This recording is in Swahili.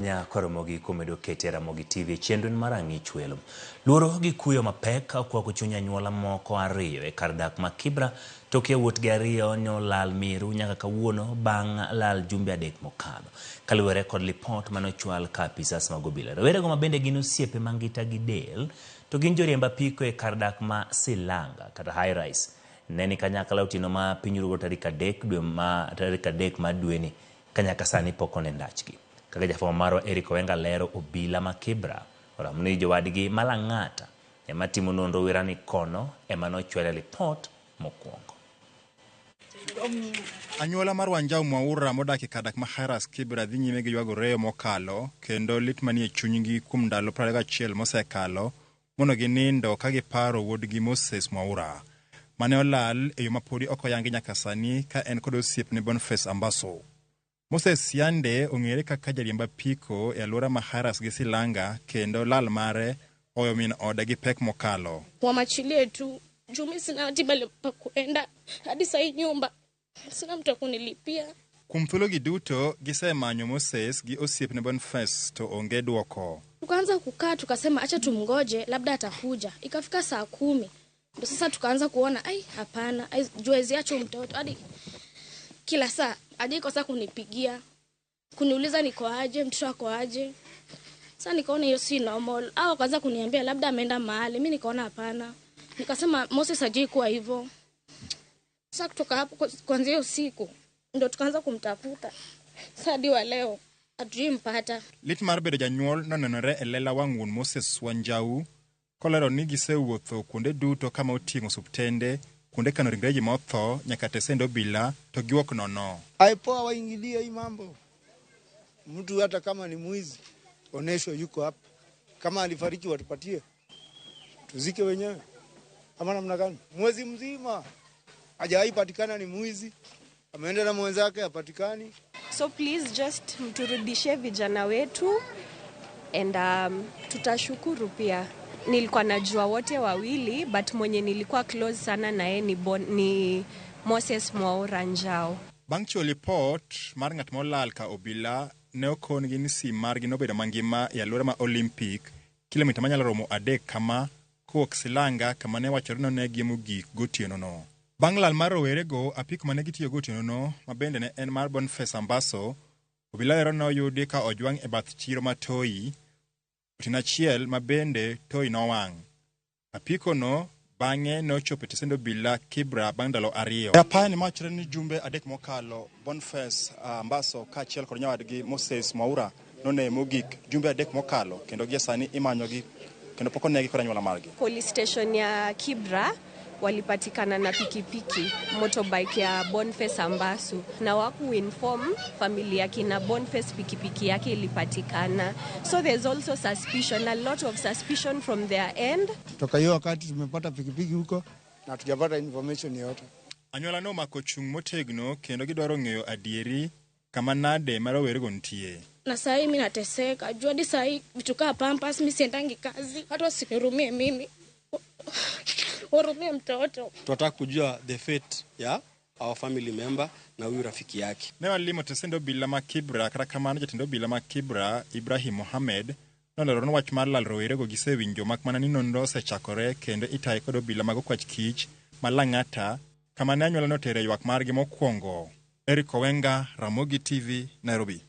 Koromogi komedo kete Ramogi TV chenro marangi chwelo. Luoro gi kuyo mapek kwa kuchunya nyuola moko ariyo e kar dak ma Kibra toke wuot gi ariyo lal miru nyaka kawuono bang' lal jumbe adek mokalo. Kaluwore kod lipot manochwal ka apisas mag obila. Rowere go mabende gin osiepe mangita gi del to gin joriemb apiko e kar dak ma Silanga kata High Rise. Neni kanyakla otieno ma pinyrugo tarik 3 ma dweni kanyaka sani pok onendachgi. Kaka jafwambo marwa Eric Owenga lero obila ma Kibra oramni jowadgi Malang'ata ema timo nonro wirani kono ema nochwele lipot mokwongo. Anyuola mar Wanjau Mwaura modak e kadak ma High Rise Kibra dhi nyime gi ywago reyo mokalo kendo lit manie chunygi kuom ndalo 21 mosekalo mondo ginindo ka giparo wuodgi Moses Mwaura mane olal e yo mapodi ok oyangi nyaka sani ka en kod osiepne Boniface Ambaso. Moses Yande ong'ere kaka jariemb apiko e alwora ma High Rise gi Silanga kendo lal mare oyo min oda gi pek mokalo. Wamachilie tu jumi sina ratiba pa kuenda hadi sai nyumba sina mtu kunilipia. Kuom thuologi duto gisemanyo Moses gi osiepne Boniface to onge duoko. Tukaanza kukaa tukasema acha tumngoje labda atakuja. Ikafika saa 10 ndio sasa tukaanza kuona hapana juezi acho mtoto hadi kila saa aje kosa kunipigia kuniuliza niko aje mtoto wako aje. Sasa nikaona hiyo si normal. Au akaanza kuniambia labda ameenda mahali. Mimi nikaona hapana. Nikasema Moses aje kwa hivyo. Sasa kutoka hapo kuanzia usiku ndio tukaanza kumtafuta. Sasa hadi wa leo hatujimpata. Lit mar bedo janyuol nonenore e lela wang' wuon Moses Wanjau kolero ni gisewuotho kuonde duto kama oting'o subtende kuonde kano ringreji ma otho nyaka tesendo obila to giwok nono. Haipoa waingilie hii mambo. Mtu hata kama ni mwizi onesho yuko hapa. Kama alifariki watupatie. Tuzike wenyewe. Ama namna gani? Mwezi mzima hajawahi patikana ni mwizi. Ameenda na mwenzake hapatikani. So please just mturudishe vijana wetu and tutashukuru pia. Nilikuwa najua wote wawili but mwenye nilikuwa close sana na yeye ni Moses Mwaura Njau. Bang' chiwo lipot mar ng'at molal ka obila ne okon gi ni sim margi nobedo mangima e alwora ma Olympic kilomita manyalo romo 3 kama kowuok Silanga kama ne wachore nonegi mogik gotieno no. Bang' lal mar rowerego apiko mane gitiyo gotieno no mabende ne en mar Boniface Ambaso obila lero noyudi ka ojwang' e bath chiro ma Toi otieno achiel mabende Toi nowang'. Apiko no bang'e nochopo tesendo obila Kibra bang' ndalo 2. Apaya ni machre ni jumbe 3 mokalo Boniface Ambaso kaachiel kod nyawadgi Moses Mwaura none mogik jumbe 3 mokalo kendo gie sani imanyogi kendo pok onegi kod anyuola margi. Police station ya Kibra walipatikana na pikipiki motorbike ya Boniface Ambaso na waku inform familia kina Boniface pikipiki yake ilipatikana. So there's also suspicion, a lot of suspicion from their end. Toka hiyo wakati tumepata pikipiki huko na tujapata information yote. Anyuola no mako chung' motegno kendo gidwaro ng'eyo adieri kama nade marowerego nitie. Na sasa mimi nateseka. Jua hadi sasa vitu kama pampers mimi siendangi kazi. Hata usinirumie mimi. Urumie mtoto. Tunataka kujua the fate ya our family member na huyu rafiki yake. Ne walimo tesendo obila ma Kibra kata kamano jatendo obila ma Kibra Ibrahim Mohamed nolero ni wach mar lal rowerego gisewinjo mak mana ni nonro osechakore kendo itayo kod obila mag okwach kich Malang'ata kama ne anyuola notere ywak margi mokwongo. Eric Owenga, Ramogi TV, Nairobi.